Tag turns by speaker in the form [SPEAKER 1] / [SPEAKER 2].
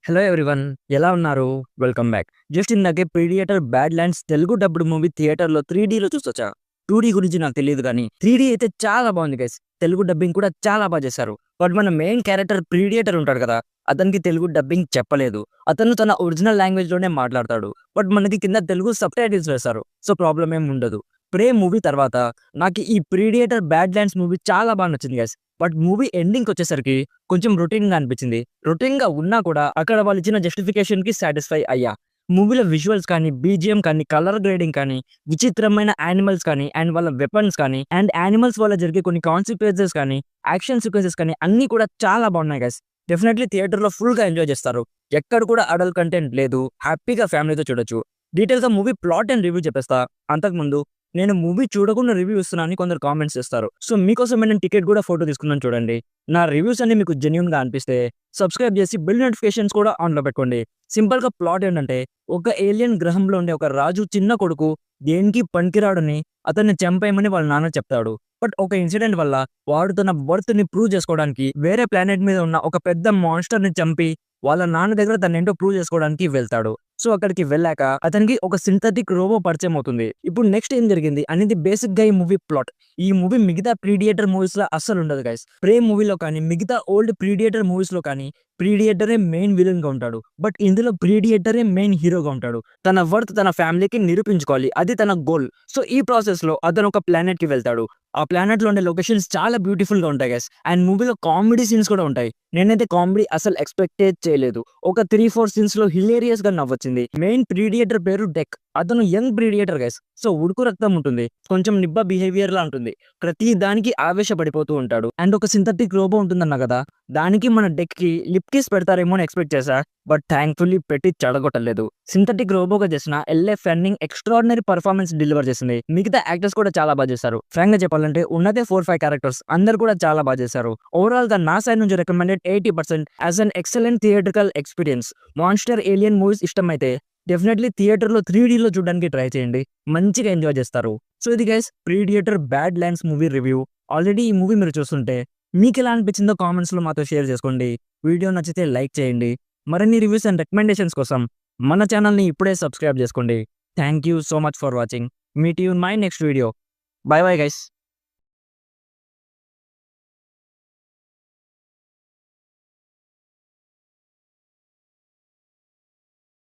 [SPEAKER 1] Hello everyone, ఎలా ఉన్నారు? Welcome back. Just ఇందాకే 'Predator Badlands' Telugu dubbed movie థియేటర్‌లో 3డీలో చూసొచ్చా. 2డీ గురించి నాకు తెలీదు గానీ 3డీ అయితే చాలా బాగుంది గైస్. తెలుగు డబ్బింగ్ కూడా చాలా చేశారు. బట్ మన మెయిన్ క్యారెక్టర్ 'ప్రీడియేటర్' ఉంటాడు కదా! అతనికి తెలుగు డబ్బింగ్ చెప్పలేదు. అతను తన ఒరిజినల్ లాంగ్వేజ్‌లోనే మాట్లాడతాడు. బట్ మనకి కింద తెలుగు సబ్‌టైటిల్స్ వేశారు. సో ప్రాబ్లమ్ ఏమి ఉండదు. 'ప్రే' మూవీ తర్వాత నాకు ఈ 'ప్రీడియేటర్ బ్యాడ్ ల్యాండ్స్' మూవీ చాలా నచ్చింది గైస్. బట్ మూవీ ఎండింగ్‌కొచ్చేసరికి కొంచెం రొటీన్‌గా అనిపించింది. రొటీన్‌గా ఉన్నా కూడా అక్కడ వాళ్ళు ఇచ్చిన జస్టిఫికేషన్‌కి సాటిస్ఫై అయ్యా. మూవీలో విజువల్స్ కానీ, బీజీఎం కానీ, కలర్ గ్రేడింగ్ కానీ, విచిత్రమైన యానిమల్స్ కానీ, అండ్ వాళ్ళ వెపన్స్ కానీ, అండ్ యానిమల్స్ వల్ల జరిగే కొన్ని కాన్సిక్వెన్సెస్ కానీ, యాక్షన్ సీక్వెన్సెస్ కానీ అన్నీ కూడా చాలా బాగున్నాయి గైస్. డెఫినెట్‌లీ థియేటర్‌లో ఫుల్‌గా ఎంజాయ్ చేస్తారు. ఎక్కడ కూడా అడల్ట్ కంటెంట్ లేదు. హ్యాపీగా ఫ్యామిలీతో చూడొచ్చు. డీటెయిల్‌గా మూవీ ప్లాట్ అండ్ రివ్యూ చెప్పేస్తా. అంతకుముందు నేను మూవీ చూడకుండా రివ్యూ ఇస్తున్నా అని కొందరు కామెంట్స్ చేస్తారు. సో మీకోసమే నేను టికెట్ కూడా ఫోటో తీసుకున్నాను చూడండి. నా రివ్యూస్ అన్ని మీకు జెన్యూన్‌గా అనిపిస్తే సబ్స్క్రైబ్ చేసి బెల్ నోటిఫికేషన్స్ కూడా ఆన్‌లో పెట్టుకోండి. సింపుల్‌గా ప్లాట్ ఏంటంటే, ఒక ఏలియన్ గ్రహంలో ఉండే ఒక రాజు చిన్న కొడుకు దేనికి పనికిరాడని అతన్ని చంపేయమని వాళ్ళ నాన్న చెప్తాడు. బట్ ఒక ఇన్సిడెంట్ వల్ల వాడు తన బర్త్‌ని ప్రూవ్ చేసుకోవడానికి వేరే ప్లానెట్ మీద ఉన్న ఒక పెద్ద మాన్స్టర్‌ని చంపి వాళ్ళ నాన్న దగ్గర తనేంటో ప్రూవ్ చేసుకోవడానికి వెళ్తాడు. సో అక్కడికి వెళ్ళాక అతనికి ఒక సింథటిక్ రోబో పరిచయం అవుతుంది. ఇప్పుడు నెక్స్ట్ ఏం జరిగింది అనేది బేసిక్‌గా ఈ మూవీ ప్లాట్. ఈ మూవీ మిగతా 'ప్రీడియేటర్' మూవీస్‌లా అస్సలు ఉండదు గైస్. 'ప్రే' మూవీలో కానీ, మిగతా ఓల్డ్ 'ప్రీడియేటర్' మూవీస్‌లో కానీ 'ప్రీడియేటరే' మెయిన్ విలన్‌గా ఉంటాడు. బట్ ఇందులో 'ప్రీడియేటరే' మెయిన్ హీరోగా ఉంటాడు. తన వర్త్ తన ఫ్యామిలీకి నిరూపించుకోవాలి. అది తన గోల్. సో ఈ ప్రాసెస్‌లో అతను ఒక ప్లానెట్‌కి వెళ్తాడు. ఆ ప్లానెట్‌లో ఉండే లొకేషన్స్ చాలా బ్యూటిఫుల్‌గా ఉంటాయి గైస్. అండ్ మూవీలో కామెడీ సీన్స్ కూడా ఉంటాయి. నేనైతే కామెడీ అసలు ఎక్స్‌పెక్టే చేయలేదు. ఒక 3, 4 సీన్స్‌లో హిలేరియస్‌గా నవ్వొచ్చింది. మెయిన్ 'ప్రీడియేటర్' పేరు డెక్. అతను యంగ్ 'ప్రీడియేటర్' గైస్. సో ఉడుకు రక్తం ఉంటుంది. కొంచెం నిబ్బ బిహేవియర్‌లా ఉంటుంది. ప్రతి దానికి ఆవేశపడిపోతూ ఉంటాడు. అండ్ ఒక సింథటిక్ రోబో ఉంటుందన్నా కదా! దానికి మన డెక్‌కి లిప్ కిస్ పెడతారేమో అని ఎక్స్‌పెక్ట్ చేశా. బట్ థాంక్‌ఫుల్లీ పెట్టి చెడగొట్టలేదు. సింథటిక్ రోబోగా చేసిన ఎల్ఏ ఫెన్నింగ్ ఎక్స్ట్రార్డినరీ పెర్ఫార్మన్స్ డెలివర్ చేసింది. మిగతా యాక్టర్స్ కూడా చాలా చేశారు. ఫ్రాంక్‌గా చెప్పాలంటే ఉన్నదే 4, 5 క్యారెక్టర్స్ అందరూ కూడా చాలా చేశారు. ఓవరాల్‌గా నా సైడ్ నుంచి recommended 80% as an excellent theatrical experience. Monster, alien movies ఇష్టమైతే డెఫినెట్‌లీ థియేటర్‌లో 3డీలో చూడడానికి ట్రై చేయండి. మంచిగా ఎంజాయ్ చేస్తారు. సో ఇది guys 'Predator Badlands' movie review. Already ఈ మూవీ మీరు చూస్తుంటే మీకెలా అనిపించిందో కామెంట్స్‌లో మాతో షేర్ చేసుకోండి. వీడియో నచ్చితే లైక్ చేయండి. మరిన్ని రివ్యూస్ అండ్ రికమెండేషన్స్ కోసం మన ఛానల్‌ని ఇప్పుడే సబ్స్క్రైబ్ చేసుకోండి. Thank you so much for watching. Meet you in my next video. By bye guys.